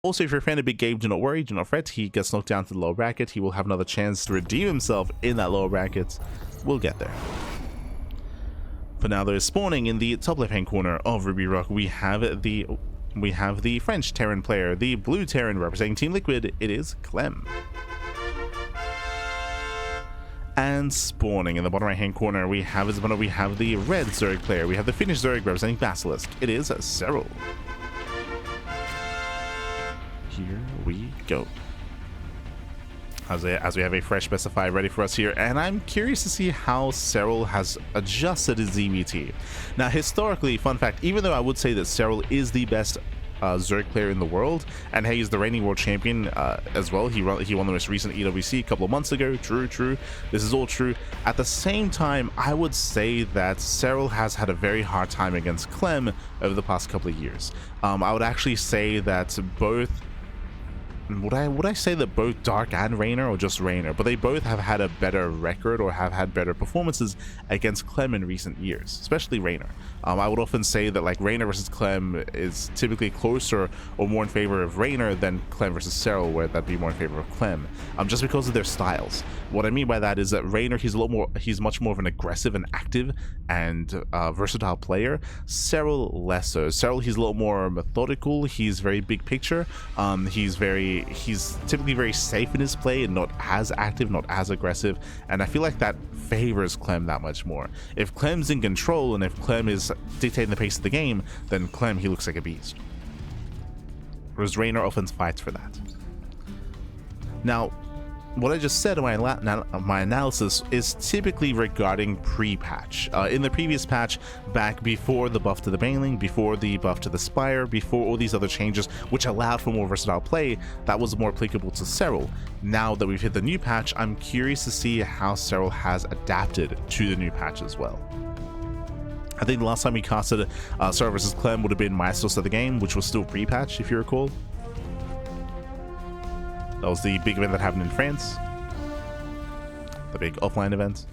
Also, if you're a fan of Big Game, do not worry, do not fret. He gets knocked down to the lower bracket. He will have another chance to redeem himself in that lower bracket. We'll get there. For now, though, spawning in the top left-hand corner of Ruby Rock, we have the French Terran player, the blue Terran representing Team Liquid. It is Clem. And spawning in the bottom right-hand corner, we have the red Zerg player. We have the Finnish Zerg representing Basilisk. It is Serral. Here we go. As we have a fresh specify ready for us here, and I'm curious to see how Serral has adjusted his ZvT. Now, historically, fun fact, even though I would say that Serral is the best Zerg player in the world, and hey, he's the reigning world champion as well. He won the most recent EWC a couple of months ago. True. This is all true. At the same time, I would say that Serral has had a very hard time against Clem over the past couple of years. I would actually say that both... Would I say that both Dark and Raynor, or just Raynor, but they both have had a better record or have had better performances against Clem in recent years, especially Raynor. I would often say that like Raynor versus Clem is typically closer or more in favor of Raynor than Clem versus Serral, where that'd be more in favor of Clem, just because of their styles. What I mean by that is that Raynor, he's much more of an aggressive and active and versatile player. Serral less so. Serral, he's a little more methodical. He's very big picture. He's typically very safe in his play and not as active, not as aggressive, and I feel like that favors Clem that much more. If Clem's in control and if Clem is dictating the pace of the game, then Clem, he looks like a beast. Whereas Raynor often fights for that. Now, what I just said in my analysis is typically regarding pre-patch. In the previous patch, back before the buff to the Baneling, before the buff to the Spire, before all these other changes which allowed for more versatile play, that was more applicable to Serral. Now that we've hit the new patch, I'm curious to see how Serral has adapted to the new patch as well. I think the last time we casted Serral versus Clem would have been Maestros of the Game, which was still pre-patch, if you recall. That was the big event that happened in France. The big offline event.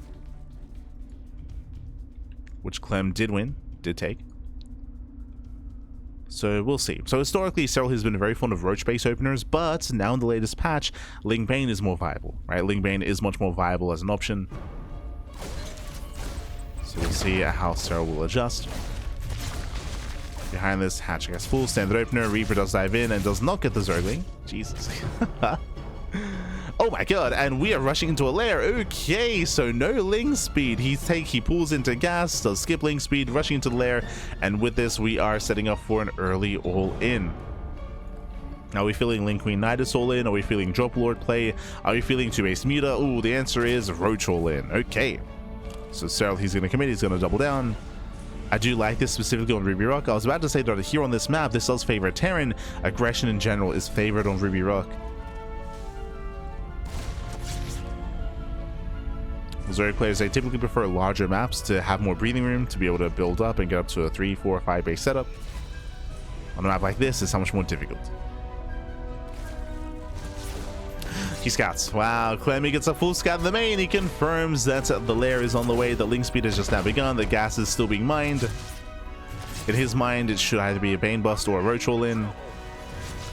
Which Clem did win, did take. So we'll see. So historically, Serral has been very fond of Roach base openers, but now in the latest patch, Ling Bane is more viable, right? Ling Bane is much more viable as an option. So we'll see how Serral will adjust. Behind this, Hatch gets full, standard opener, Reaper does dive in and does not get the Zergling. Jesus. Oh my god, and we are rushing into a lair. Okay, so no Ling speed. He pulls into gas, does skip Ling speed, rushing into the lair, and with this we are setting up for an early all-in. Are we feeling Ling Queen Nidus all-in? Are we feeling Drop Lord play? Are we feeling 2-base Muta? Ooh, the answer is Roach all-in. Okay. So Serral, he's going to commit, he's going to double down. I do like this specifically on Ruby Rock. I was about to say that here on this map, this does favor Terran. Aggression in general is favored on Ruby Rock. Zerg players, they typically prefer larger maps to have more breathing room to be able to build up and get up to a 3, 4, 5 base setup. On a map like this, it's so much more difficult. He scouts. Wow, Clemmy gets a full scout of the main. He confirms that the lair is on the way. The Ling speed has just now begun. The gas is still being mined. In his mind, it should either be a Bane bust or a Roach all-in.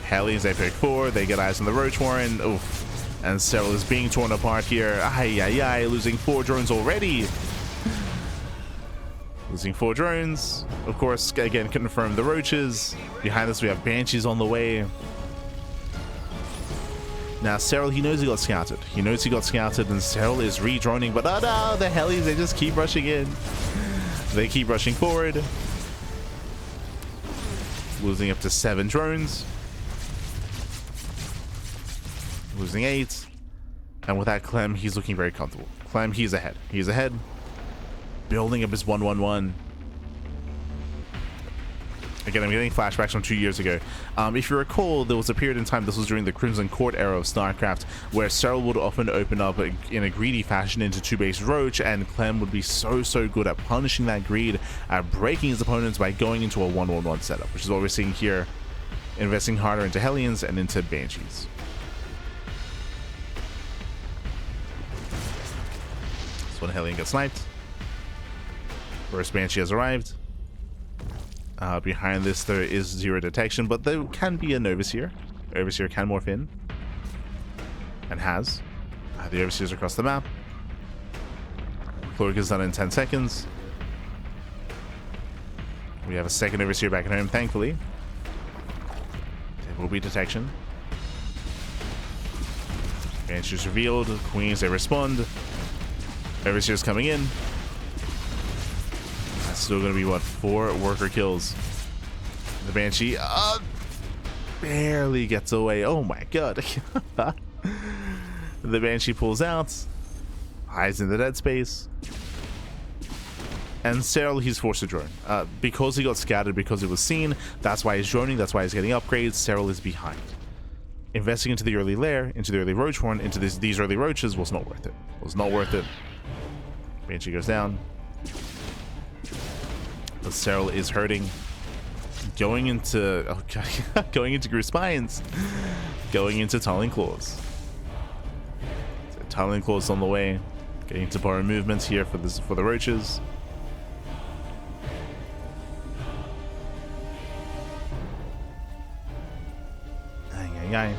Hellies, they pick 4. They get eyes on the Roach Warren. Oof. And Serral is being torn apart here. Ay, losing 4 drones already. Losing 4 drones. Of course, again, confirm the Roaches. Behind us, we have Banshees on the way. Now, Serral, he knows he got scouted. He knows he got scouted, and Serral is re-droning, but oh no, the Hellies, they just keep rushing in. They keep rushing forward. Losing up to 7 drones. Losing 8. And with that, Clem, he's looking very comfortable. Clem, he's ahead. He's ahead. Building up his 1-1-1. Again, I'm getting flashbacks from 2 years ago. If you recall, there was a period in time, this was during the Crimson Court era of StarCraft, where Serral would often open up in a greedy fashion into 2-base Roach, and Clem would be so good at punishing that greed, at breaking his opponents by going into a 1-1-1 setup, which is what we're seeing here, investing harder into Hellions and into Banshees. So when Hellion gets sniped, first Banshee has arrived. Behind this, there is 0 detection, but there can be a Novus here. Overseer can morph in. And has. The Overseer's across the map. Cloak is done in 10 seconds. We have a second Overseer back at home, thankfully. There will be detection. Banshee's revealed. Queens, they respond. Overseer's coming in. That's still going to be, what, 4 worker kills. The Banshee barely gets away. Oh my god. The Banshee pulls out. Hides in the dead space. And Serral, he's forced to drone. Because he got scattered, because it was seen, that's why he's droning, that's why he's getting upgrades. Serral is behind. Investing into the early lair, into the early roach horn, into these early roaches was not worth it. Was not worth it. Banshee goes down. But Serral is hurting. Going into... Oh god. Going into Grew Spines. Going into Tunneling Claws. So Tunneling Claws on the way. Getting to borrow movements here for the roaches. Guy.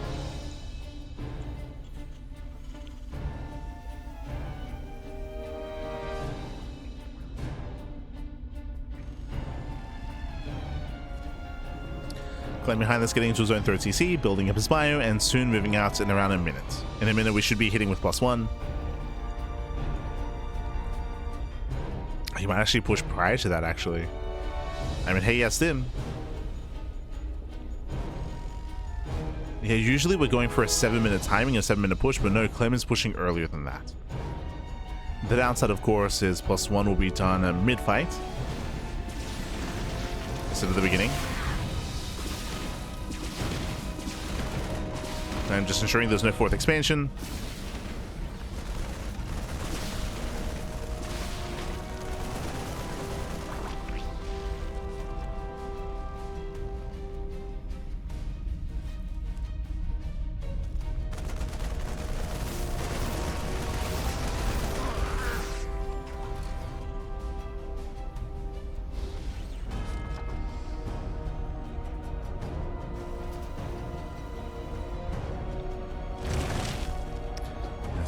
Clem behind this, getting into his own third CC, building up his bio, and soon moving out in around a minute. In a minute, we should be hitting with +1. He might actually push prior to that, actually. I mean, hey, yes, him. Yeah, usually we're going for a 7-minute timing, a 7-minute push, but no, Clem is pushing earlier than that. The downside, of course, is +1 will be done mid-fight instead of the beginning. And just ensuring there's no 4th expansion.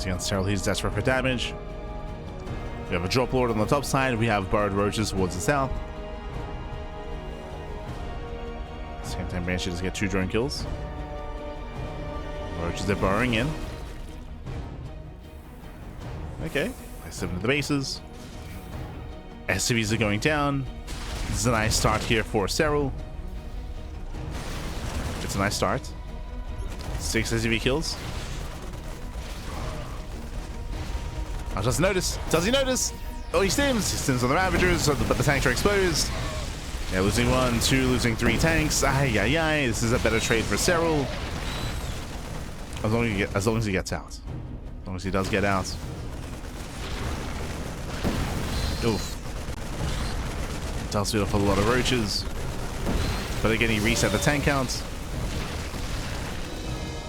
On Serral, he's desperate for damage. We have a drop lord on the top side. We have burrowed roaches towards the south. Same time, Banshee does get 2 drone kills. Roaches are burrowing in. Okay, place them into the bases. SCVs are going down. This is a nice start here for Serral. It's a nice start. 6 SCV kills. Oh, does he notice? Does he notice? Oh, he stims. He stims on the Ravagers, but the tanks are exposed. Yeah, losing 1, 2, losing 3 tanks. Ay, ay, ay. This is a better trade for Serral. As long as he gets out. As long as he does get out. Oof. Does feel for a lot of roaches. But again, he reset the tank count.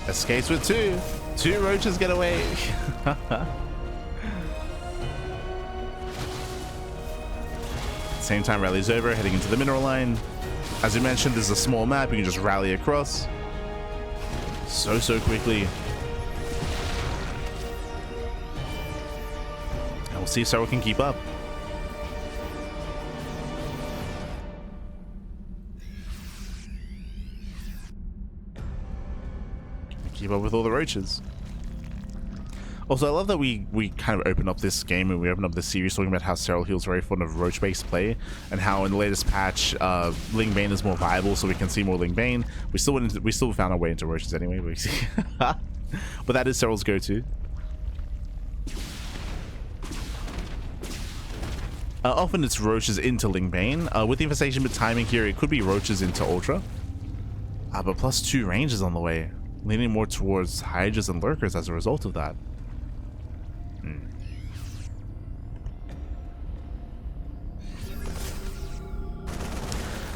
Escapes with 2. 2 roaches get away. Same time, rally's over, heading into the mineral line. As you mentioned, this is a small map, you can just rally across so quickly. And we'll see if Serral can keep up. Keep up with all the roaches. Also, I love that we kind of open up this game and we open up this series talking about how Serral Heal's very fond of roach-based play and how in the latest patch, Ling Bane is more viable, so we can see more Ling Bane. We still found our way into roaches anyway, but that is Serral's go-to. Often it's roaches into Ling Bane. With the infestation bit timing here, it could be roaches into Ultra. But +2 range is on the way, leaning more towards Hydras and Lurkers as a result of that.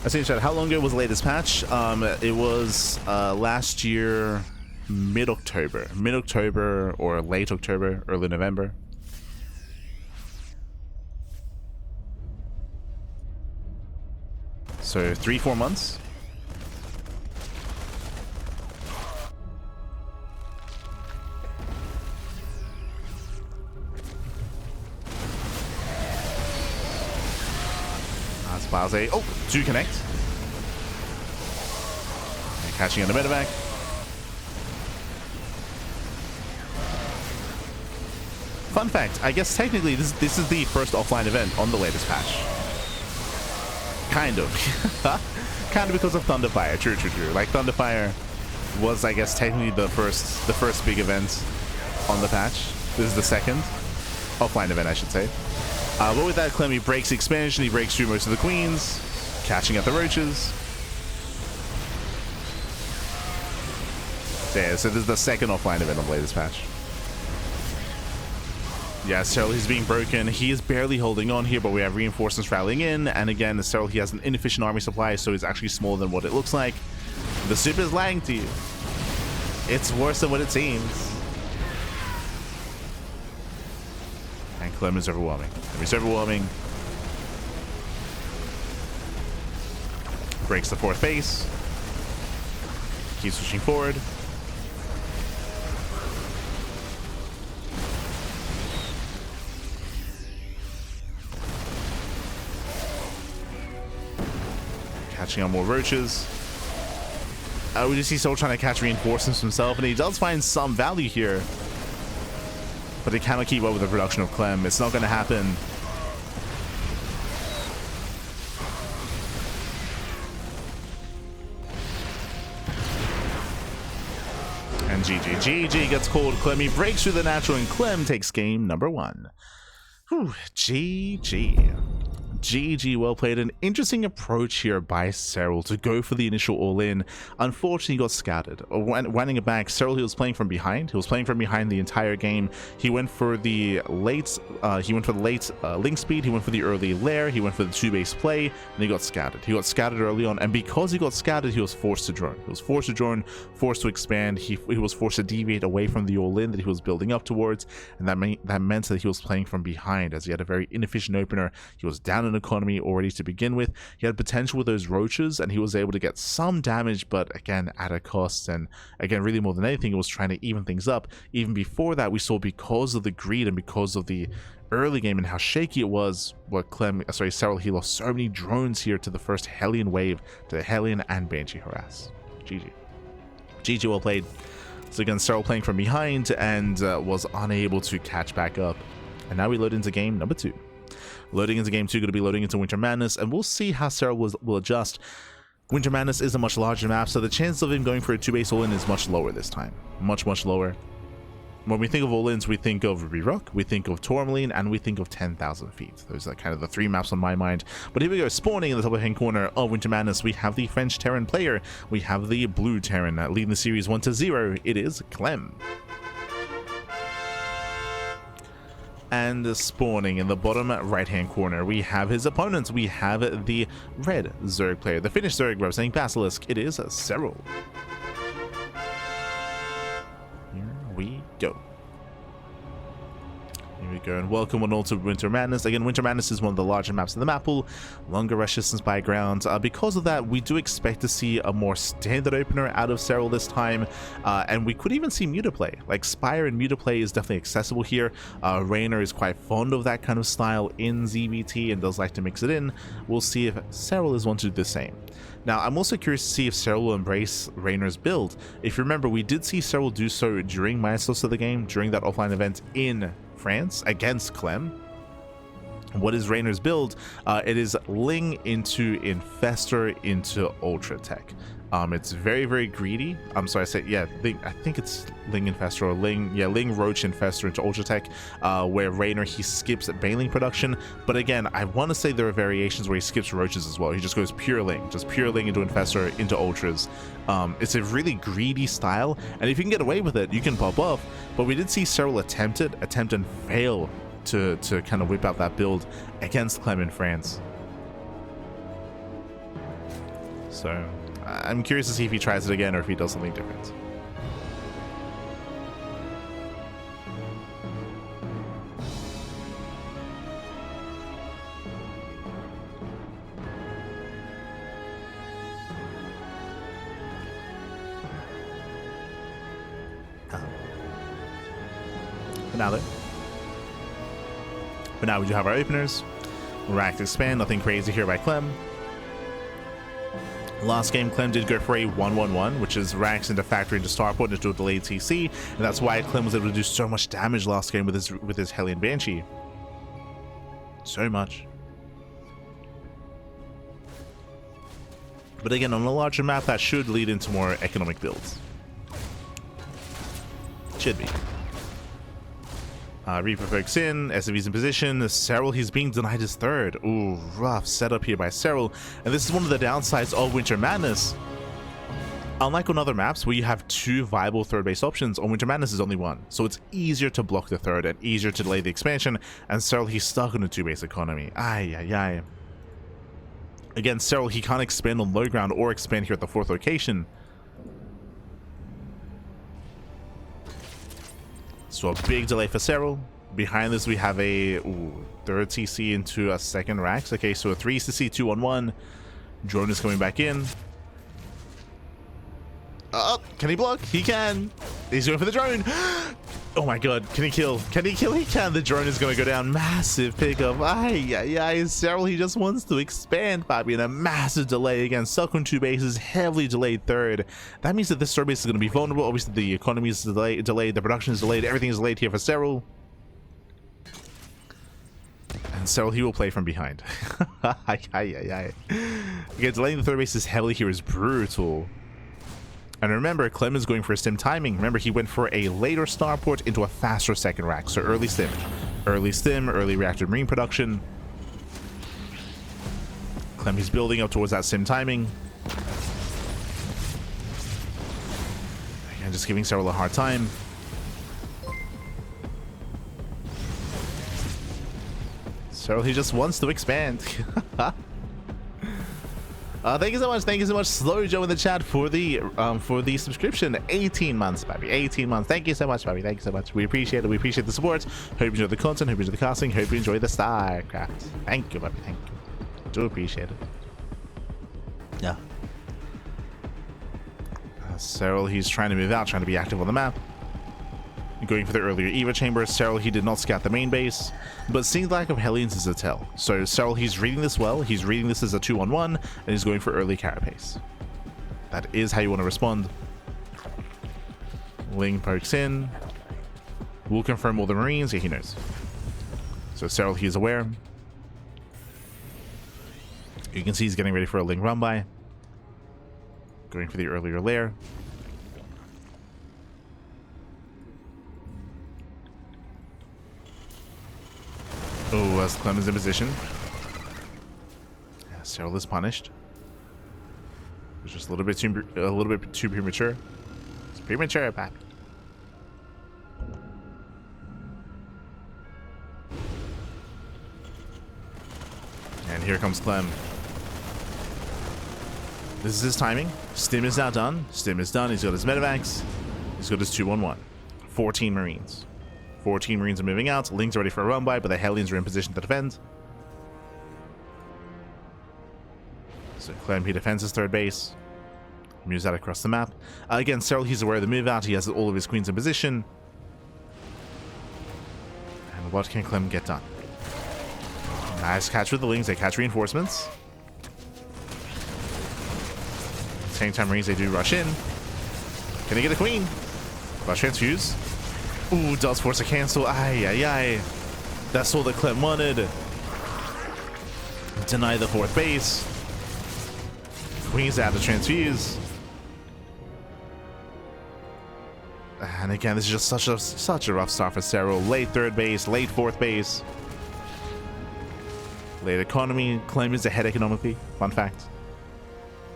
I see in chat, how long ago was the latest patch? It was last year, mid-October or late October, early November. So 3-4 months. Blase. Oh, 2 connect. And catching on the medevac. Fun fact, I guess technically this is the first offline event on the latest patch. Kind of. Kind of because of Thunderfire. True. Like Thunderfire was, I guess, technically the first big event on the patch. This is the second offline event, I should say. But with that, Clem, he breaks expansion, he breaks through most of the queens, catching at the roaches. Yeah, so this is the second offline event on the latest patch. Yeah, Serral, he's being broken. He is barely holding on here, but we have reinforcements rallying in. And again, Serral, he has an inefficient army supply, so he's actually smaller than what it looks like. The super is lying to you. It's worse than what it seems. And Clem is overwhelming. He's overwhelming. Breaks the 4th base. Keeps pushing forward. Catching on more roaches. We just see Serral trying to catch reinforcements himself, and he does find some value here. But he cannot keep up with the production of Clem. It's not going to happen. And GG gets called. Clem, he breaks through the natural, and Clem takes game number 1. Whew, GG. GG, well played. An interesting approach here by Serral to go for the initial all-in. Unfortunately, he got scattered. Winding it back, Serral, he was playing from behind. He was playing from behind the entire game. He went for the late link speed. He went for the early lair. He went for the 2-base play, and he got scattered. He got scattered early on, and because he got scattered, he was forced to drone. He was forced to drone, forced to expand. He was forced to deviate away from the all-in that he was building up towards, and that meant that he was playing from behind, as he had a very inefficient opener. He was down in economy already to begin with. He had potential with those roaches, and he was able to get some damage, but again at a cost. And again, really more than anything, it was trying to even things up. Even before that, we saw, because of the greed and because of the early game and how shaky it was, Serral, he lost so many drones here to the first Hellion wave, to the Hellion and Banshee harass. GG, well played. So again, Serral playing from behind and was unable to catch back up. And now we load into game number 2. Loading into game 2, going to be loading into Winter Madness, and we'll see how Serral will adjust. Winter Madness is a much larger map, so the chance of him going for a 2-base all-in is much lower this time. Much lower. When we think of all-ins, we think of Ruby Rock, we think of Tourmaline, and we think of 10,000 feet. Those are kind of the 3 maps on my mind. But here we go, spawning in the top right-hand corner of Winter Madness, we have the French Terran player. We have the blue Terran leading the series 1-0. It is Clem. And spawning in the bottom right-hand corner, we have his opponents. We have the red Zerg player, the Finnish Zerg representing Basilisk. It is Serral. Here we go. Here we go, and welcome one all to Winter Madness. Again, Winter Madness is one of the larger maps in the map pool, longer rush distance by ground. Because of that, we do expect to see a more standard opener out of Serral this time, and we could even see Mutaplay. Like, Spire and Mutaplay is definitely accessible here. Raynor is quite fond of that kind of style in ZvT and does like to mix it in. We'll see if Serral is one to do the same. Now, I'm also curious to see if Serral will embrace Raynor's build. If you remember, we did see Serral do so during Milestones of the game, during that offline event in France against Clem. What is Raynor's build? It is Ling into Infestor into Ultra Tech. It's very greedy. I'm sorry, I said, yeah, I think it's Ling Infestor or Ling Roach Infestor into Ultra Tech, where Raynor, he skips Baneling production. But again, I want to say there are variations where he skips Roaches as well. He just goes pure Ling into Infestor into Ultras. It's a really greedy style, and if you can get away with it, you can pop off. But we did see Serral attempt and fail to kind of whip out that build against Clem in France. So I'm curious to see if he tries it again or if he does something different. But now we do have our openers. Racks expand, nothing crazy here by Clem. Last game, Clem did go for a 1-1-1, which is racks into factory into starport into a delayed TC, and that's why Clem was able to do so much damage last game with his Hellion Banshee. So much. But again, on a larger map, that should lead into more economic builds. Should be. Reaper pokes in, SCV's in position. Serral, he's being denied his third. Ooh, rough setup here by Serral. And this is one of the downsides of Winter Madness. Unlike on other maps where you have two viable third base options, on Winter Madness is only one. So it's easier to block the third and easier to delay the expansion. And Serral, he's stuck on a two base economy. Ay, ay, ay. Again, Serral, he can't expand on low ground or expand here at the fourth location. So a big delay for Serral. Behind this, we have a third TC into a second racks. Okay, so a 3 CC, 2-on-1. Drone is coming back in. Can he block? He can. He's going for the drone. Oh my god, can he kill? Can he kill? He can. The drone is going to go down. Massive pickup. Ay, ay, ay. Serral, he just wants to expand, Bobby, and a massive delay again. Stuck on two bases, heavily delayed third. That means that this third base is going to be vulnerable. Obviously, the economy is delayed, the production is delayed, everything is delayed here for Serral. And Serral, he will play from behind. Ay, ay, ay, ay. Again, delaying the third base is heavily here is brutal. And remember, Clem is going for stim timing. Remember, he went for a later starport into a faster second rack. So early stim. Early stim, early reactor marine production. Clem, he's building up towards that stim timing. Again, just giving Serral a hard time. Serral, he just wants to expand. Thank you so much, Slow Joe in the chat for the subscription. 18 months, baby. 18 months. Thank you so much, baby. Thank you so much. We appreciate it. We appreciate the support. Hope you enjoy the content. Hope you enjoy the casting. Hope you enjoy the StarCraft. Thank you, baby. Thank you. Do appreciate it. Yeah. Serral, he's trying to move out, trying to be active on the map. Going for the earlier Eva chamber. Serral, he did not scout the main base, but seeing the lack of Hellions is a tell. So Serral, he's reading this well. He's reading this as a 2-on-1, and he's going for early carapace. That is how you want to respond. Ling pokes in. Will confirm all the Marines. Yeah, he knows. So Serral, he is aware. You can see he's getting ready for a Ling run by. Going for the earlier lair. Oh, as Clem is in position. Yeah, Serral is punished. It's just a little bit too premature. It's premature, Pat. And here comes Clem. This is his timing. Stim is now done. Stim is done. He's got his medevacs. He's got his 2-on-1. 14 Marines. 14 Marines are moving out. Ling's ready for a run by, but the Hellions are in position to defend. So Clem, he defends his third base. Moves out across the map. Again, Serral, he's aware of the move out. He has all of his queens in position. And what can Clem get done? Nice catch with the Lings. They catch reinforcements. Same time, Marines, they do rush in. Can he get a queen? Rush transfuse. Ooh, does force a cancel. Ay, ay, ay. That's all that Clem wanted. Deny the fourth base. Queen's out to transfuse. And again, this is just such a rough start for Serral. Late third base, late fourth base. Late economy. Clem is ahead economically. Fun fact.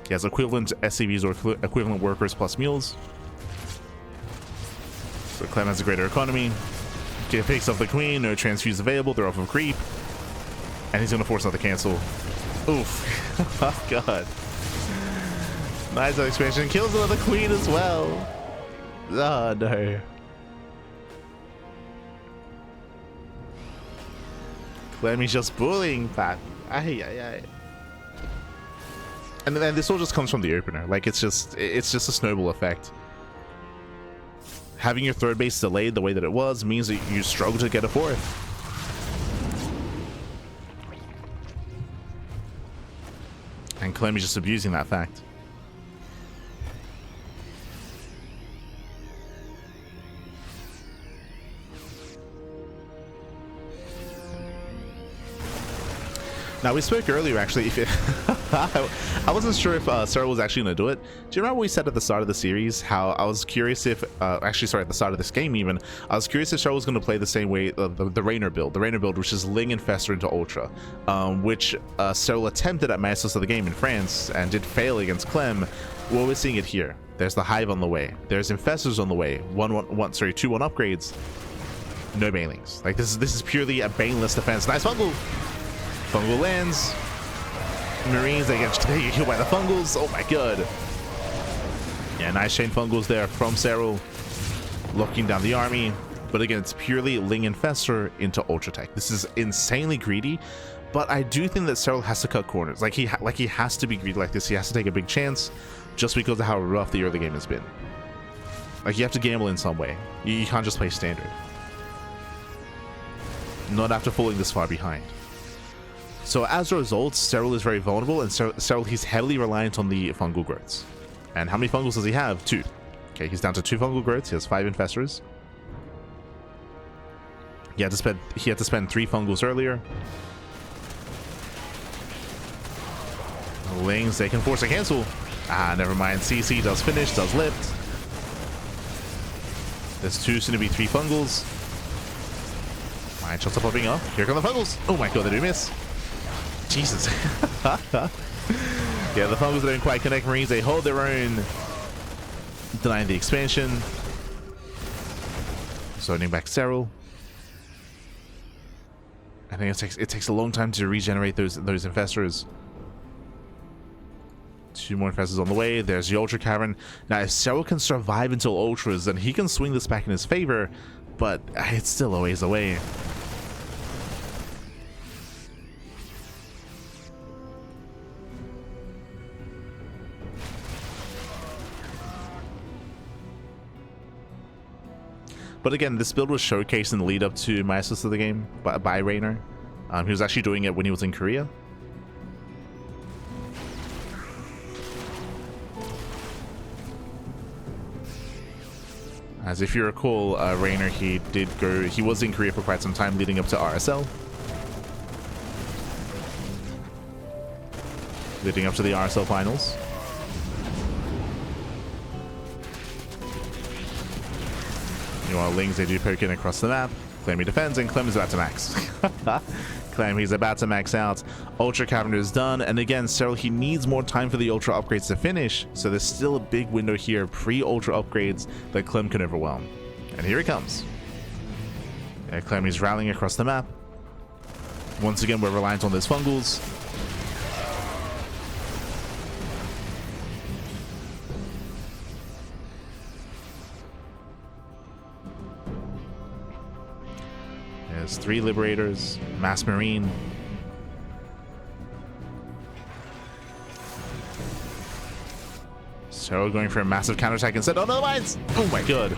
He has equivalent SCVs or equivalent workers plus mules. So Clem has a greater economy. He picks up the queen. No transfuse available. They're off of creep. And he's going to force another cancel. Oof. Oh, God. Nice expansion. Kills another queen as well. Oh, no. Clem is just bullying Pat. Ay, ay, ay. And then this all just comes from the opener. Like, it's just a snowball effect. Having your third base delayed the way that it was means that you struggle to get a fourth. Clem is just abusing that fact. Now, we spoke earlier, actually, if it I wasn't sure if Serral was actually going to do it. Do you remember we said at the start of the series how I was curious if, actually, sorry, at the start of this game even, I was curious if Serral was going to play the same way, the Rainer build, which is Ling Infestor into Ultra, which Serral attempted at Masters of the Game in France and did fail against Clem. Well, we're seeing it here. There's the Hive on the way. There's Infestors on the way. 2-1 upgrades. No banelings. Like, this is purely a baneless defense. Nice fungal. Fungal lands. Marines, they get killed by the fungals. Oh my god. Yeah, nice chain fungals there from Serral, locking down the army. But again, it's purely Ling Infestor into Ultra Tech. This is insanely greedy, but I do think that Serral has to cut corners. Like he has to be greedy like this. He has to take a big chance just because of how rough the early game has been. Like, you have to gamble in some way. You can't just play standard. Not after falling this far behind. So as a result, Serral is very vulnerable, and Serral, he's heavily reliant on the fungal growths. And how many fungals does he have? 2. Okay, he's down to 2 fungal growths. He has 5 infestors. He had to spend 3 fungals earlier. Lings, they can force a cancel. Ah, never mind. CC does finish, does lift. There's 2, soon to be 3 fungals. Mine shots are popping up. Here come the fungals. Oh my god, they do miss. Jesus. Yeah, the fungals don't quite connect. Marines, they hold their own, denying the expansion. Zoning back Serral. I think it takes a long time to regenerate those infestors. 2 more infestors on the way. There's the Ultra Cavern. Now, if Serral can survive until Ultras, then he can swing this back in his favor, but it's still a ways away. But again, this build was showcased in the lead up to my assist of the game by Rainer. He was actually doing it when he was in Korea. As if you recall, Rainer, he was in Korea for quite some time leading up to RSL. Leading up to the RSL finals. Meanwhile, Lings, they do poke in across the map. Clem, he defends, and Clem is about to max. Clem, he's about to max out. Ultra Cavern is done, and again, Serral, he needs more time for the Ultra upgrades to finish, so there's still a big window here, pre-Ultra upgrades, that Clem can overwhelm. And here he comes. Yeah, Clem, he's rallying across the map. Once again, we're reliant on those fungals. There's 3 Liberators, Mass Marine. So going for a massive counterattack instead. Oh no, mines! Oh my god.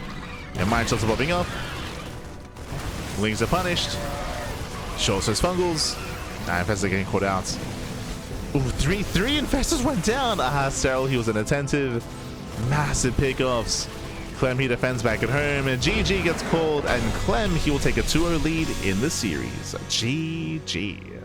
And mine shots are popping up. Lings are punished. Shows his fungals. Nah, Infestors getting caught out. Ooh, three Infestors went down. Ah, Serral, he was inattentive. Massive pickoffs. Clem, he defends back at home, and GG gets called, and Clem, he will take a 2-0 lead in the series. GG.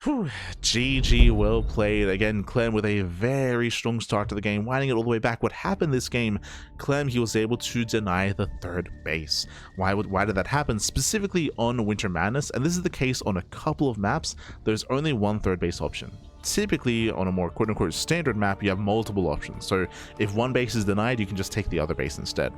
Whew. GG, well played. Again, Clem with a very strong start to the game, winding it all the way back. What happened this game, Clem, he was able to deny the 3rd base. Why did that happen? Specifically on Winter Madness, and this is the case on a couple of maps, there's only one 3rd base option. Typically, on a more quote-unquote standard map, you have multiple options. So if one base is denied, you can just take the other base instead.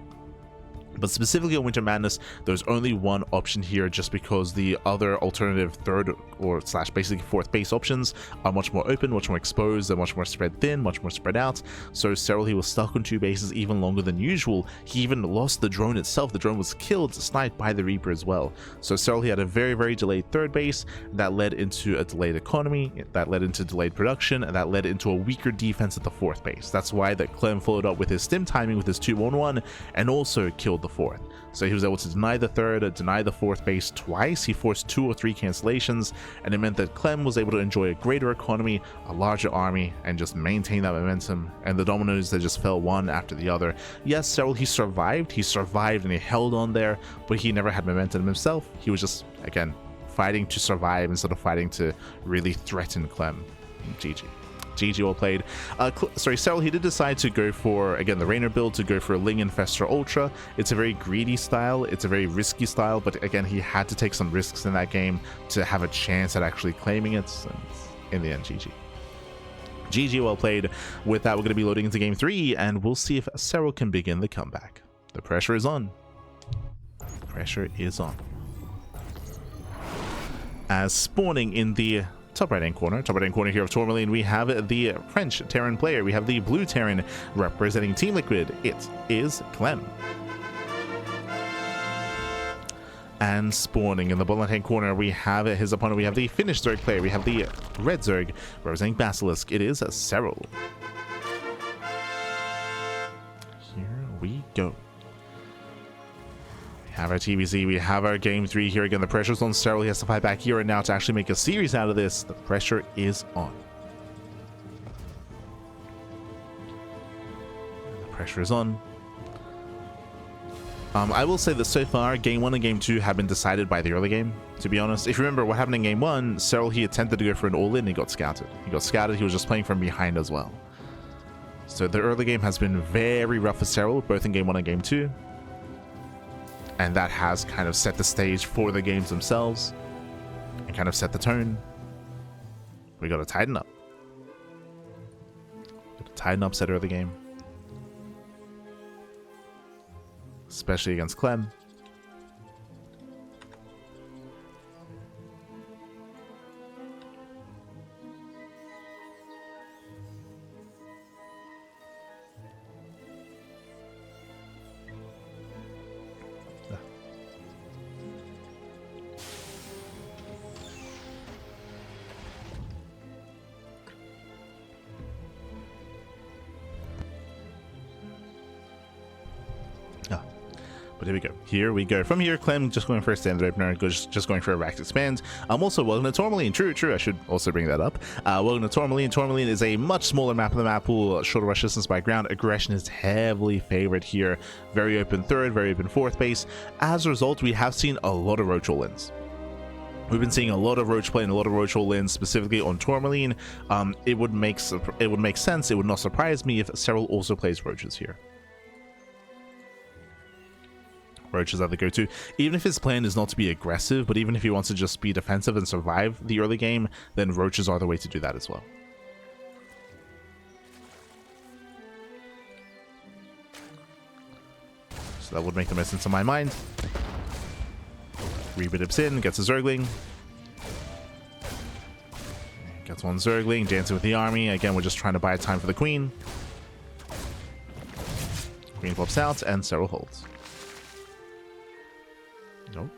But specifically on Winter Madness, there's only one option here just because the other alternative 3rd or / basically 4th base options are much more open, much more exposed, they're much more spread thin, much more spread out. So Serral, he was stuck on 2 bases even longer than usual. He even lost the drone itself. The drone was killed, sniped by the Reaper as well. So Serral, he had a very, very delayed 3rd base that led into a delayed economy, that led into delayed production, and that led into a weaker defense at the 4th base. That's why that Clem followed up with his stim timing with his 2-1-1 and also killed the 4th. So he was able to deny the third, deny the fourth base twice. He forced 2 or 3 cancellations, and it meant that Clem was able to enjoy a greater economy, a larger army, and just maintain that momentum. And the dominoes that just fell one after the other. Yes, Serral, he survived and he held on there, but he never had momentum himself. He was just, again, fighting to survive instead of fighting to really threaten Clem. GG. GG, well played. Serral, he did decide to go for, again, the Rainer build, to go for Ling Infestor Ultra. It's a very greedy style, it's a very risky style, but again, he had to take some risks in that game to have a chance at actually claiming it, and in the end, GG. GG, well played. With that, we're going to be loading into game 3, and we'll see if Serral can begin the comeback. The pressure is on. Pressure is on. As spawning in the top right hand corner here of Tourmaline, we have the French Terran player. We have the blue Terran representing Team Liquid. It is Clem. And spawning in the bottom hand corner, we have his opponent. We have the Finnish Zerg player. We have the red Zerg representing Basilisk. It is Serral. Here we go. We have our TBC, we have our game 3 here. Again, the pressure's on Serral. He has to fight back here and now to actually make a series out of this. The pressure is on. The pressure is on. I will say that so far, game 1 and game 2 have been decided by the early game, to be honest. If you remember what happened in game 1, Serral, he attempted to go for an all-in, he got scouted. He was just playing from behind as well. So the early game has been very rough for Serral, both in game 1 and game 2. And that has kind of set the stage for the games themselves and kind of set the tone. We got to tighten up. Set early game. Especially against Clem. But here we go. From here, Clem just going for a standard opener, just going for a racked expand. Also, welcome to Tourmaline. True, I should also bring that up. Welcome to Tourmaline. Tourmaline is a much smaller map of the map pool, shorter rush distance by ground. Aggression is heavily favored here. Very open third, very open fourth base. As a result, we have seen a lot of Roach all-ins. We've been seeing a lot of Roach play and a lot of Roach all-ins, specifically on Tourmaline. It would make sense. It would not surprise me if Serral also plays Roaches here. Roaches are the go-to. Even if his plan is not to be aggressive, but even if he wants to just be defensive and survive the early game, then Roaches are the way to do that as well. So that would make the most sense in my mind. Reaper dips in, gets a Zergling. Gets one Zergling, dancing with the army. Again, we're just trying to buy time for the Queen. Queen pops out, and Serral holds. Nope.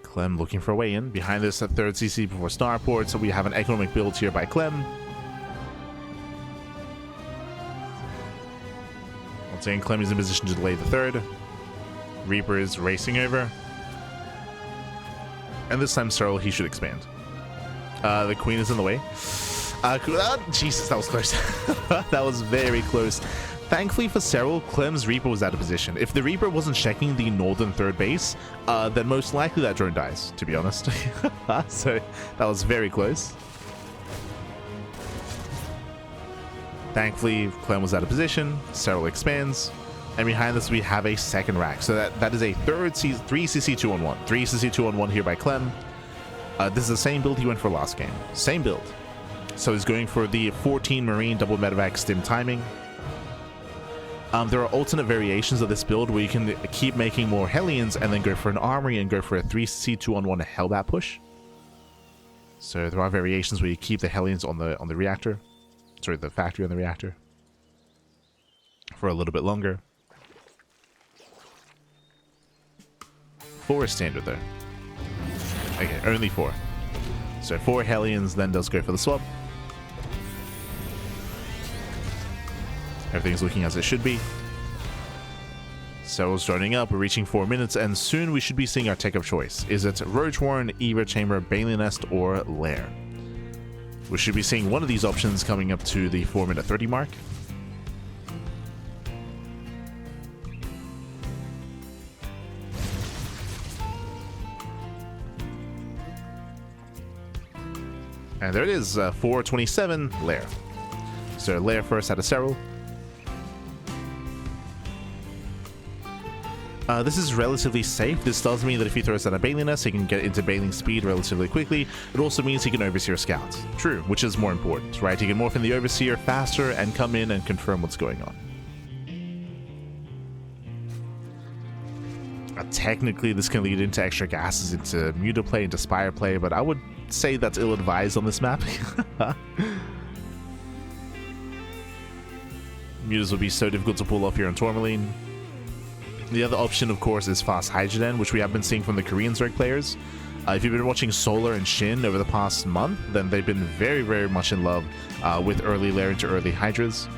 Clem looking for a way in. Behind this, a third CC before Starport, so we have an economic build here by Clem. Once again, Clem is in position to delay the third. Reaper is racing over. And this time, Serral, he should expand. The Queen is in the way. Jesus, that was close. That was very close. Thankfully for Serral, Clem's Reaper was out of position. If the Reaper wasn't checking the northern third base, then most likely that drone dies, to be honest. So that was very close. Thankfully, Clem was out of position. Serral expands. And behind this, we have a second rack. So that is a third 3CC 2-on-1. 3CC 2-on-1 here by Clem. This is the same build he went for last game. Same build. So he's going for the 14 Marine double medevac stim timing. There are alternate variations of this build where you can keep making more Hellions and then go for an armory and go for a 3C 2-on-1 Hellbat push. So there are variations where you keep the Hellions on the reactor. Sorry, the factory on the reactor. For a little bit longer. 4 is standard though. Okay, only 4. So 4 Hellions, then does go for the swap. Everything's looking as it should be. Serral's joining up. We're reaching 4 minutes, and soon we should be seeing our tech of choice. Is it Roach Warren, Eva Chamber, Bailey Nest, or Lair? We should be seeing one of these options coming up to the 4-minute 30 mark. And there it is, 4:27, Lair. So Lair first out of Serral. This is relatively safe. This does mean that if he throws down a Bailey Nest, he can get into bailing speed relatively quickly. It also means he can Overseer scouts. True, which is more important, right? He can morph in the Overseer faster and come in and confirm what's going on. Technically, this can lead into extra gases, into Muta play, into Spire play, but I would say that's ill-advised on this map. Mutas would be so difficult to pull off here on Tourmaline. The other option, of course, is Fast Hydrogen, which we have been seeing from the Korean Zerg players. If you've been watching Solar and Shin over the past month, then they've been very, very much in love with early Lair into early Hydras.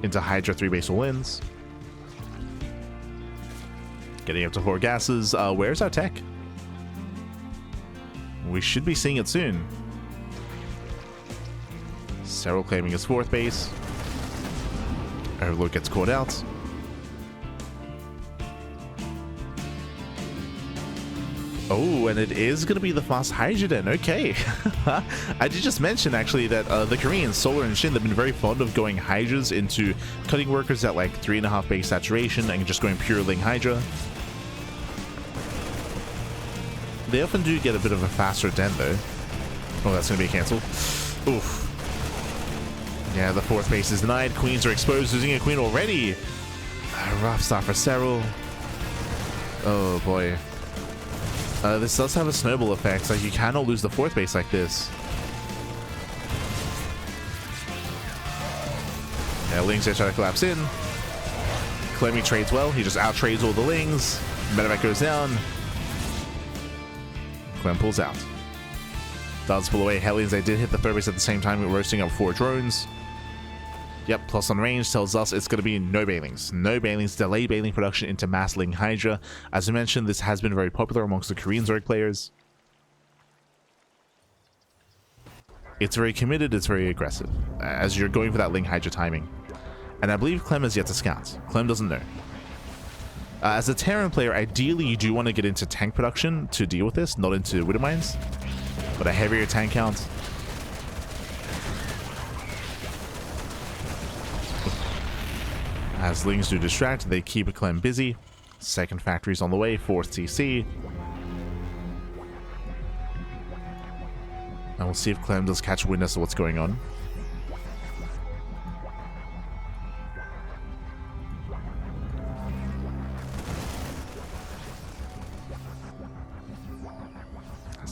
Into Hydra 3 base all-ins. Getting up to 4 gases. Where's our tech? We should be seeing it soon. Serral claiming his 4th base. Overlord gets caught out. Oh, and it is going to be the Fast Hydrogen. Okay. I did just mention, actually, that the Koreans, Solar and Shin, they've been very fond of going Hydras into cutting workers at like 3.5 base saturation and just going pure Ling Hydra. They often do get a bit of a faster den, though. Oh, that's going to be a cancel. Oof. Yeah, the 4th base is denied. Queens are exposed, losing a queen already. Rough start for Serral. Oh, boy. This does have a snowball effect. Like, you cannot lose the 4th base like this. Yeah, Lings are trying to collapse in. Clem trades well. He just out-trades all the Lings. Medevac goes down. Clem pulls out. Does pull away Hellions. They did hit the 3rd base at the same time, roasting up 4 drones. Yep, plus on range tells us it's going to be no bailings. No bailings, delay bailing production into mass Ling Hydra. As I mentioned, this has been very popular amongst the Korean Zerg players. It's very committed, it's very aggressive, as you're going for that Ling Hydra timing. And I believe Clem is yet to scout. Clem doesn't know. As a Terran player, ideally you do want to get into tank production to deal with this, not into Widow Mines. But a heavier tank count. As Lings do distract, they keep Clem busy. 2nd factory's on the way, 4th TC. And we'll see if Clem does catch wind as to what's going on.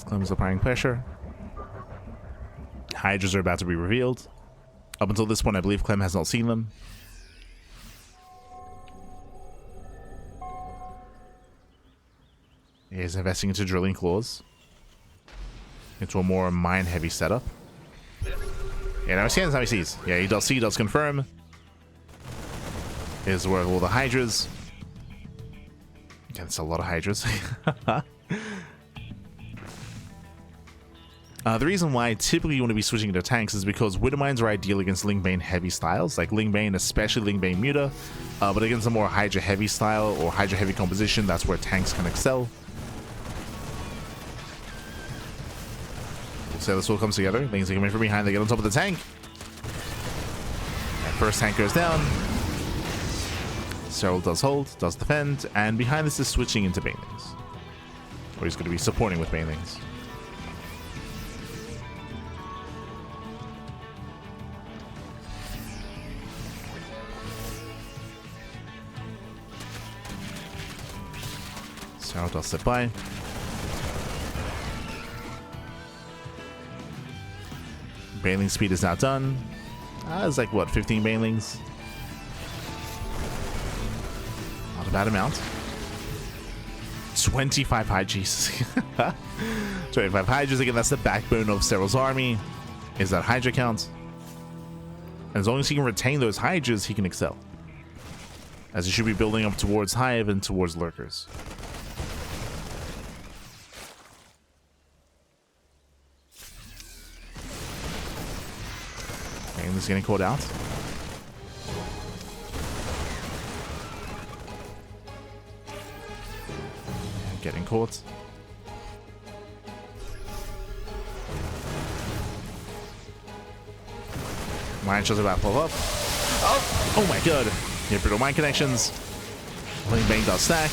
Clem is applying pressure. Hydras are about to be revealed. Up until this point, I believe Clem has not seen them. He is investing into drilling claws. Into a more mine-heavy setup. Yeah, now he's seeing how he sees. Yeah, he does see, does confirm. Here's where all the Hydras. Yeah, that's a lot of Hydras. The reason why typically you want to be switching into tanks is because Widow Mines are ideal against Lingbane heavy styles, like Lingbane, especially Lingbane Muta, but against a more Hydra heavy style or Hydra heavy composition, that's where tanks can excel. So this all comes together. Things are coming from behind, they get on top of the tank. And first tank goes down. Serral does hold, does defend, and behind this is switching into Banelings. Or he's going to be supporting with Banelings. Serral does sit by. Bailing speed is now done. It's like, what, 15 Banelings? Not a bad amount. 25 Hydras. 25 Hydras, again, that's the backbone of Serral's army, is that Hydra count. And as long as he can retain those Hydras, he can excel. as he should be building up towards Hive and towards Lurkers. And this is getting caught out. Getting caught. Mine shows about to pull up. Oh my god. Yeah, brutal mine connections. Link bang does stack.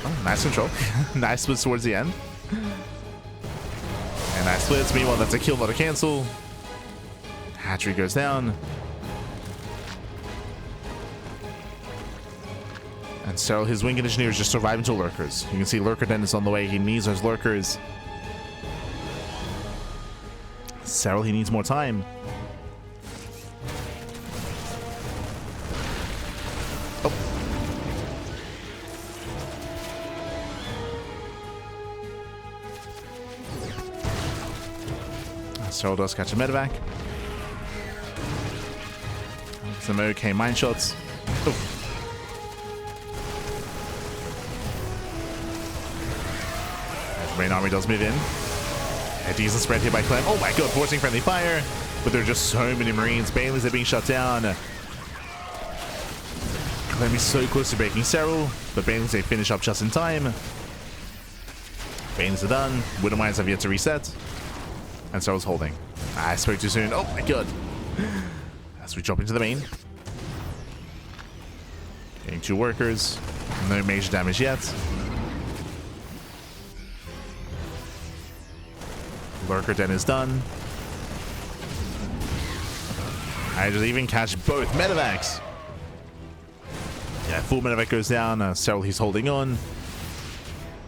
Oh, nice control. Nice splits towards the end. And nice splits. Meanwhile, that's a kill, not a cancel. Hatchery goes down. And so his winged engineer is just surviving to Lurkers. You can see Lurker Den is on the way. He needs those Lurkers. Serral, he needs more time. Oh. Serral does catch a medevac. Some okay mine shots. Oh. Main army does move in. A decent spread here by Clem. Oh my god, forcing friendly fire. But there are just so many Marines. Baileys are being shut down. Clem is so close to breaking Serral, but Baileys they finish up just in time. Baileys are done. Widow mines have yet to reset. And Serral's holding. I spoke too soon. Oh my god. As we drop into the main. Getting 2 workers. No major damage yet. Lurker Den is done. I just even catch both medevacs. Yeah, full medevac goes down. Serral, he's holding on.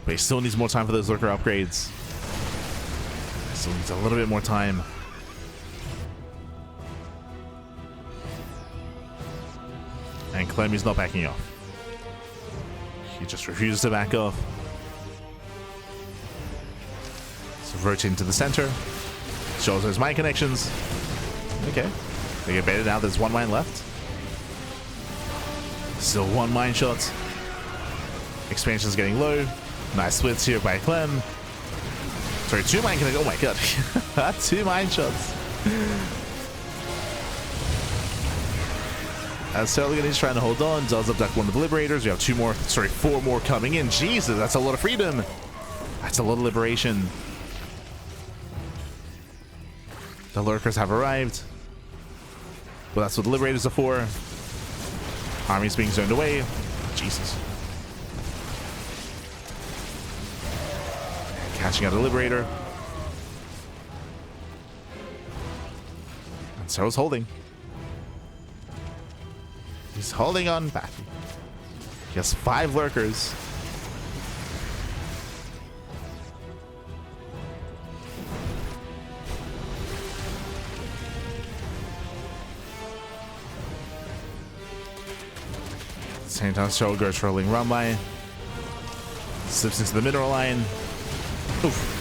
But he still needs more time for those Lurker upgrades. Still needs a little bit more time. And Clem is not backing off. He just refuses to back off. Rotate into the center. Shows those mine connections. Okay. They get baited out. There's 1 mine left. Still 1 mine shot. Expansion's getting low. Nice splits here by Clem. Sorry, 2 mine connections. Oh my god. 2 mine shots. As Serral is trying to hold on. Does abduct 1 of the Liberators. We have 4 more coming in. Jesus, that's a lot of freedom. That's a lot of liberation. The Lurkers have arrived. Well, that's what the Liberators are for. Army's being zoned away. Jesus. Catching out a Liberator. And Serral's holding. He's holding on back. He has 5 Lurkers. Same time, Serral goes rolling run by. Slips into the middle line. Oof.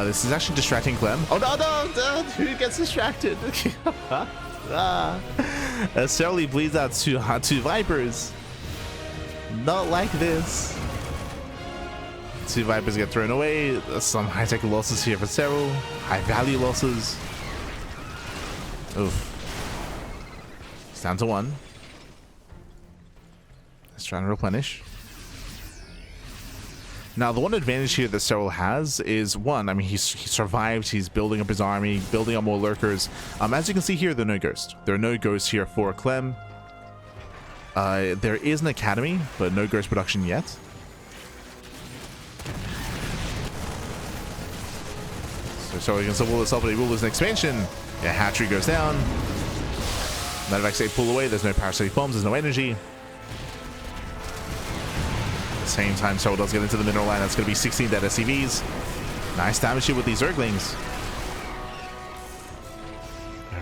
This is actually distracting Clem. Oh no! Who gets distracted? Serral bleeds out 2 Vipers. Not like this. 2 Vipers get thrown away. Some high-tech losses here for Serral. High-value losses. Oof. It's down to 1. Trying to replenish. Now, the one advantage here that Serral has is, 1, I mean, he survived, he's building up his army, building up more Lurkers. As you can see here, there are no ghosts. There are no ghosts here for Clem. There is an academy, but no ghost production yet. So Serral can still pull this up, but he will lose an expansion. Yeah, Hatchery goes down. Medevacs they pull away, there's no parasitic bombs, there's no energy. Same time, Serral does get into the mineral line. That's going to be 16 dead SCVs. Nice damage here with these Zerglings.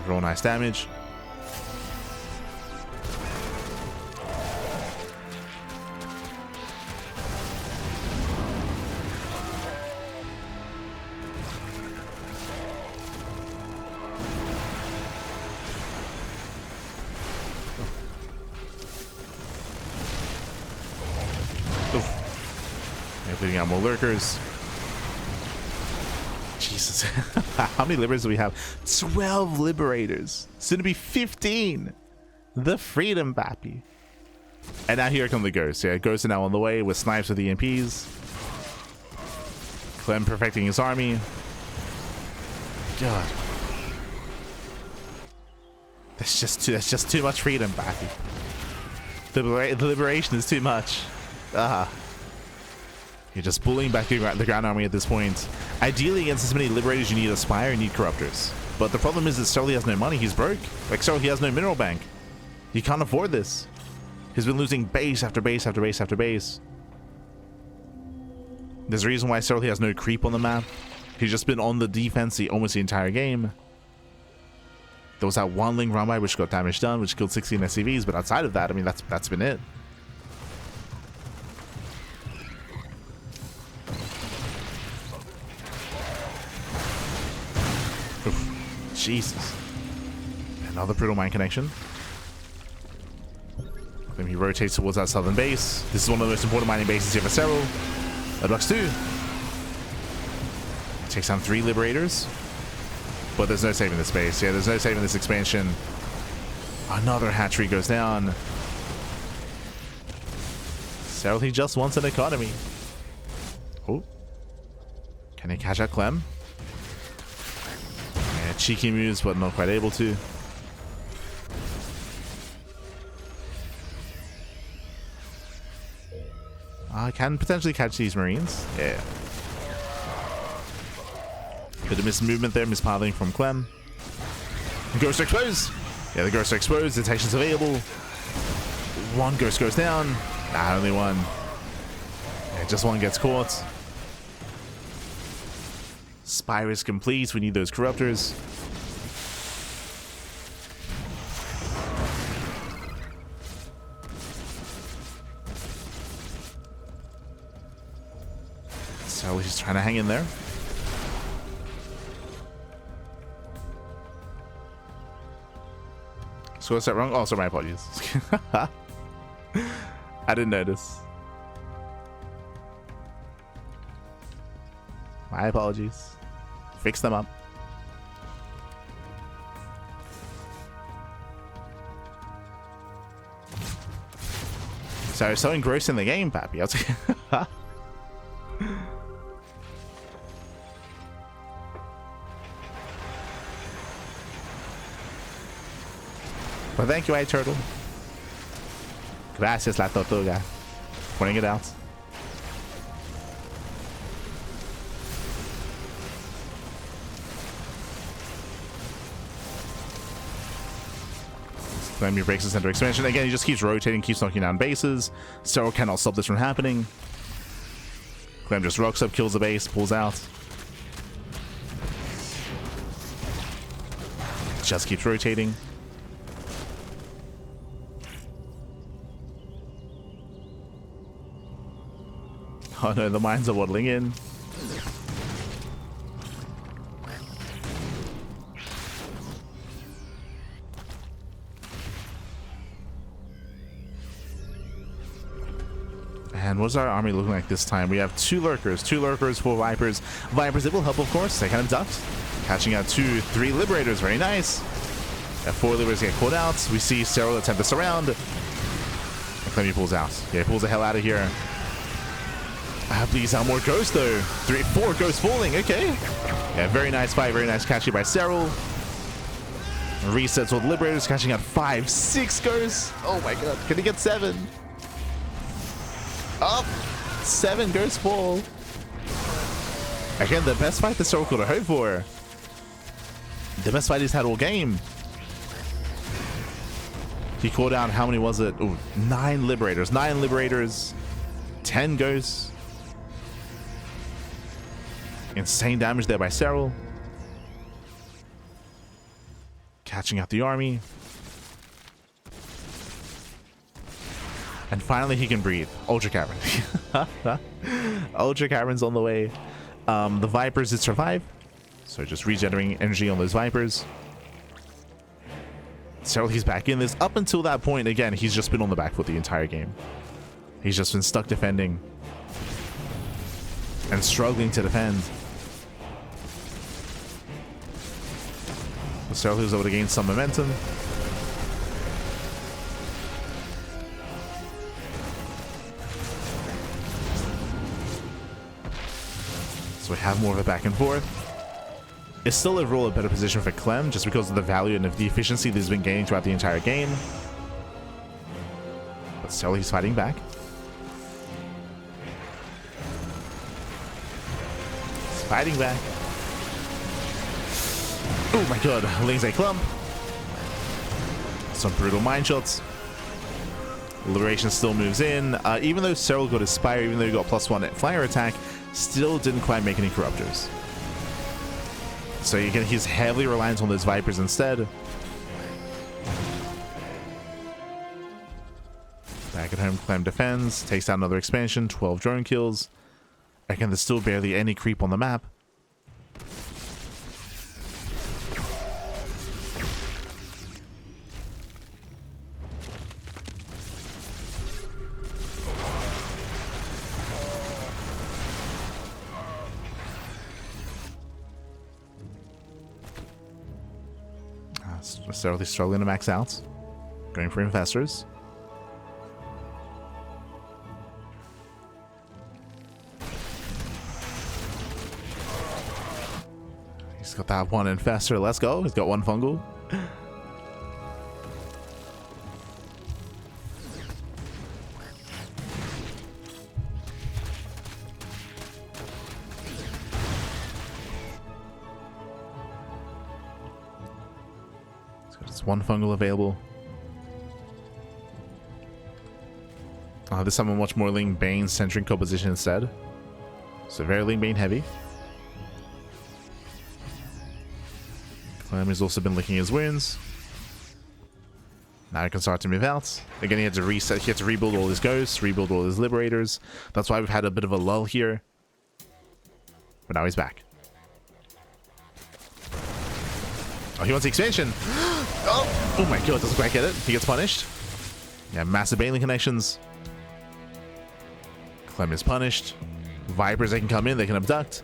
Real nice damage. Cleaning out more lurkers. Jesus. How many liberators do we have? 12 liberators. Soon to be 15. The freedom bappy. And now here come the ghosts. Yeah, ghosts are now on the way with snipes with EMPs. Clem perfecting his army. God. That's just too much freedom, bappy. The liberation is too much. You're just pulling back the ground army at this point. Ideally, against as many liberators, you need Aspire, you need Corruptors. But the problem is that Serral has no money. He's broke. Like, Serral, he has no mineral bank. He can't afford this. He's been losing base after base after base after base. There's a reason why Serral has no creep on the map. He's just been on the defense almost the entire game. There was that one link run by which got damage done, which killed 16 SCVs, but outside of that, I mean, that's been it. Oof, Jesus. Another brutal mine connection. Then he rotates towards that southern base. This is one of the most important mining bases here for Serral. Ducks 2. Takes down 3 liberators. But there's no saving this base. Yeah, there's no saving this expansion. Another hatchery goes down. Serral, he just wants an economy. Oh. Can he catch out Clem? Yeah, cheeky moves, but not quite able to. I can potentially catch these Marines. Yeah. Bit of missed movement there, mispathing from Clem. Ghost exposed. Yeah, the ghosts are exposed. Detection's available. One ghost goes down. Nah, only one. Yeah, just one gets caught. Spire is complete. We need those Corruptors. So he's trying to hang in there. So what's that wrong? Oh, sorry, my apologies. I didn't notice. My apologies. Fix them up. So engrossed in the game, Pappy. Well, thank you, iTurtle. Gracias, la tortuga. Pointing it out. Clem breaks the center expansion. Again, he just keeps rotating, keeps knocking down bases. Serral cannot stop this from happening. Clem just rocks up, kills the base, pulls out. Just keeps rotating. Oh no, the mines are waddling in. And what's our army looking like this time? We have 2 lurkers, 4 vipers. Vipers, it will help, of course. They kind of ducked. Catching out 2, 3 liberators, very nice. 4 liberators get caught out. We see Serral attempt to surround. And Clem pulls out. Yeah, he pulls the hell out of here. Please, how more ghosts though? 4 ghosts falling, okay. Yeah, very nice fight, very nice catch here by Serral. Resets with liberators, catching out 5, 6 ghosts. Oh my god, can he get 7? Up! 7 ghosts fall. Again, the best fight that Serral could have hoped for. The best fight he's had all game. He called out, how many was it? Ooh, 9 liberators. 9 liberators. 10 ghosts. Insane damage there by Serral. Catching out the army. And finally he can breathe. Ultra Cavern. Ultra Cavern's on the way. The Vipers did survive. So just regenerating energy on those Vipers. Serral, he's back in this. Up until that point, again, he's just been on the back foot the entire game. He's just been stuck defending. and struggling to defend. Serral is able to gain some momentum. So we have more of a back and forth. It's still overall a better position for Clem just because of the value and of the efficiency that he's been gaining throughout the entire game. But still, he's fighting back. He's fighting back. Oh my god, Ling's a clump. Some brutal mine shots. Liberation still moves in. Even though Serral got his Spire, even though he got +1 at flyer attack, still didn't quite make any Corruptors. So he's heavily reliant on those Vipers instead. Back at home, Clem defends, takes out another expansion, 12 drone kills. Again, there's still barely any creep on the map. Serral is struggling to max out. Going for investors. He's got that one investor. Let's go. He's got one fungal. One fungal available. This time I'm much more Ling Bane centering composition instead. So very Ling Bane heavy. Clem has also been licking his wounds. Now he can start to move out. Again, he had to reset. He had to rebuild all his ghosts, rebuild all his liberators. That's why we've had a bit of a lull here. But now he's back. Oh, he wants the expansion. Oh my god, doesn't quite get it. He gets punished. Yeah, massive Baneling connections. Clem is punished. Vipers, they can come in, they can abduct.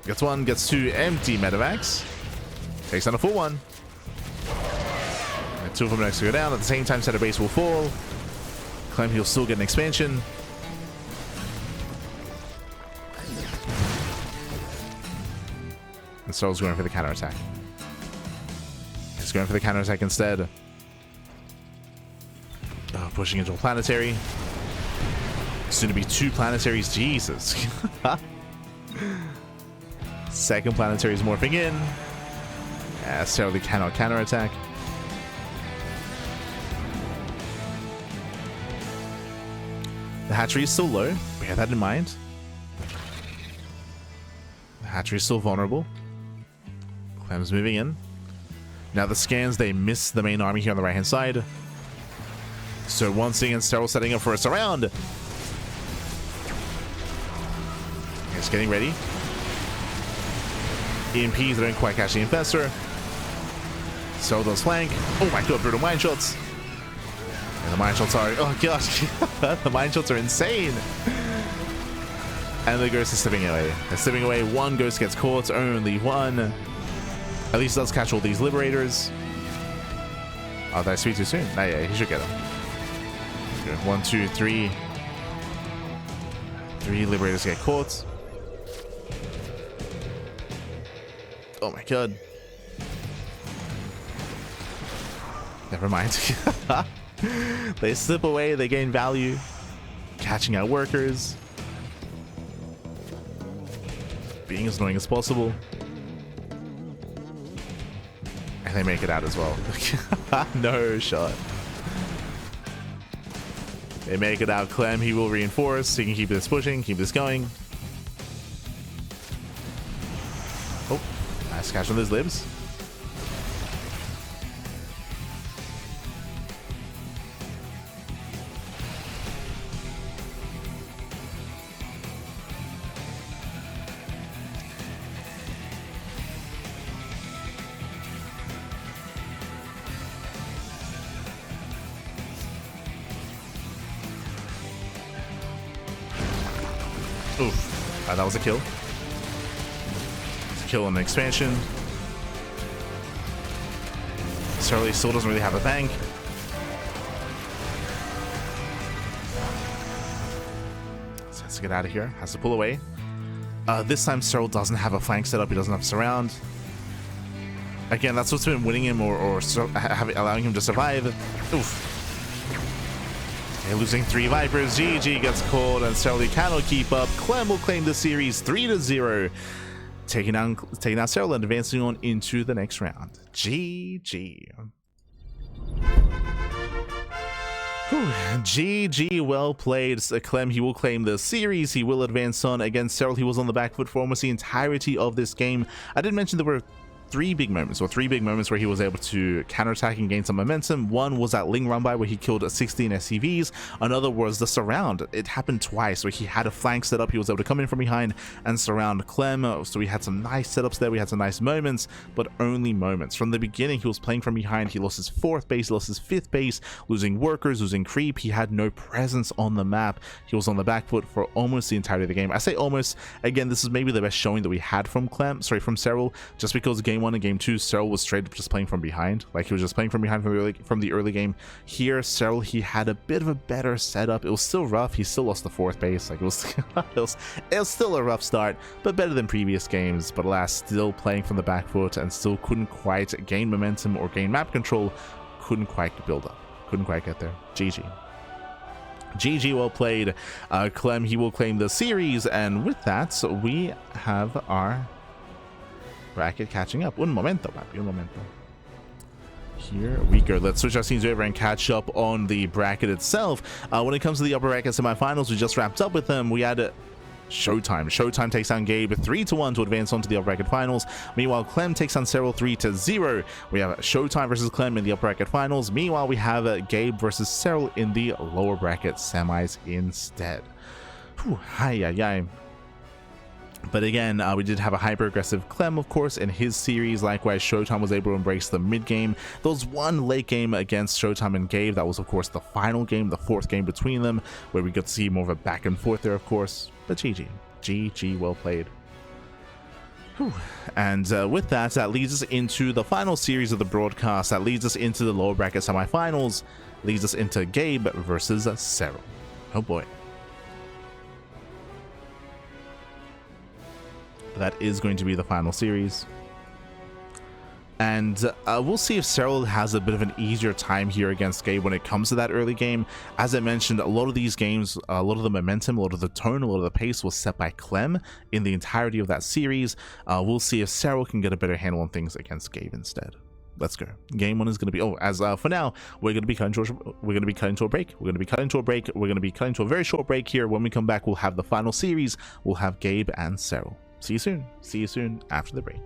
Gets one, gets two, empty medevacs. Takes down a full one. And two of them next to go down. At the same time, center base will fall. Clem, he'll still get an expansion. And Serral's going for the counterattack. He's going for the counterattack instead. Oh, pushing into a planetary. Soon to be two planetaries. Jesus. Second planetary is morphing in. Yeah, Serral cannot counterattack. The hatchery is still low. Bear that in mind. The hatchery is still vulnerable. Clem's moving in. Now the scans, they miss the main army here on the right-hand side. So once again, Serral setting up for a surround. He's getting ready. EMPs don't quite catch the infestor. Serral does flank. Oh my god, brutal mine shots. And the mine shots are... Oh gosh. The mine shots are insane. And the ghost is slipping away. They're slipping away. One ghost gets caught. Only one. At least does catch all these liberators. Oh, did I speak too soon? Nah, yeah, he should get them. Good. 1, 2, 3. 3 liberators get caught. Oh my god. Never mind. They slip away, they gain value. Catching out workers. Being as annoying as possible. And they make it out as well. No shot. They make it out. Clem, he will reinforce. He can keep this pushing, keep this going. Oh, nice catch on those libs. Oof. That was a kill. It's a kill on the expansion. Serral still doesn't really have a bank. So has to get out of here. Has to pull away. This time Serral doesn't have a flank setup. He doesn't have surround. Again, that's what's been winning him or allowing him to survive. Oof. Okay, losing 3 Vipers. GG gets called and Serral cannot keep up. Clem will claim the series 3-0. Taking down Serral and advancing on into the next round. GG. Whew. GG, well played. Clem, he will claim the series. He will advance on. Against Serral, he was on the back foot for almost the entirety of this game. I did mention there were three big moments where he was able to counterattack and gain some momentum. One was that Ling run by where he killed 16 SCVs. Another was the surround. It happened twice where he had a flank set up. He was able to come in from behind and surround Clem. So we had some nice setups there. We had some nice moments, but only moments. From the beginning, he was playing from behind. He lost his 4th base, he lost his 5th base, losing workers, losing creep. He had no presence on the map. He was on the back foot for almost the entirety of the game. I say almost. Again, this is maybe the best showing that we had from Serral, just because game 1 and game 2, Serral was straight up just playing from behind. Like, he was just playing from behind from the early game. Here, Serral, he had a bit of a better setup. It was still rough. He still lost the 4th base. Like, it was still a rough start, but better than previous games. But alas, still playing from the back foot and still couldn't quite gain momentum or gain map control. Couldn't quite build up. Couldn't quite get there. GG. GG, well played. Clem, he will claim the series, and with that, we have our bracket catching up. Un momento, papi, un momento. Here we go. Let's switch our scenes over and catch up on the bracket itself. When it comes to the upper bracket semifinals, we just wrapped up with them. We had Showtime. Showtime takes down Gabe 3-1 to advance on to the upper bracket finals. Meanwhile, Clem takes down Serral 3-0. We have Showtime versus Clem in the upper bracket finals. Meanwhile, we have Gabe versus Serral in the lower bracket semis instead. Whew, hi. But again, we did have a hyper-aggressive Clem, of course, in his series. Likewise, Showtime was able to embrace the mid-game. There was one late game against Showtime and Gabe. That was, of course, the final game, the 4th game between them, where we got to see more of a back and forth there, of course. But GG. GG, well played. Whew. And with that, that leads us into the final series of the broadcast. That leads us into the lower bracket semifinals. Leads us into Gabe versus Serral. Oh boy. That is going to be the final series. And we'll see if Serral has a bit of an easier time here against Gabe when it comes to that early game. As I mentioned, a lot of these games, a lot of the momentum, a lot of the tone, a lot of the pace was set by Clem in the entirety of that series. We'll see if Serral can get a better handle on things against Gabe instead. Let's go. Game 1 is going to be, for now, we're going to be cutting to a break. We're going to be cutting to a very short break here. When we come back, we'll have the final series. We'll have Gabe and Serral. See you soon. See you soon after the break.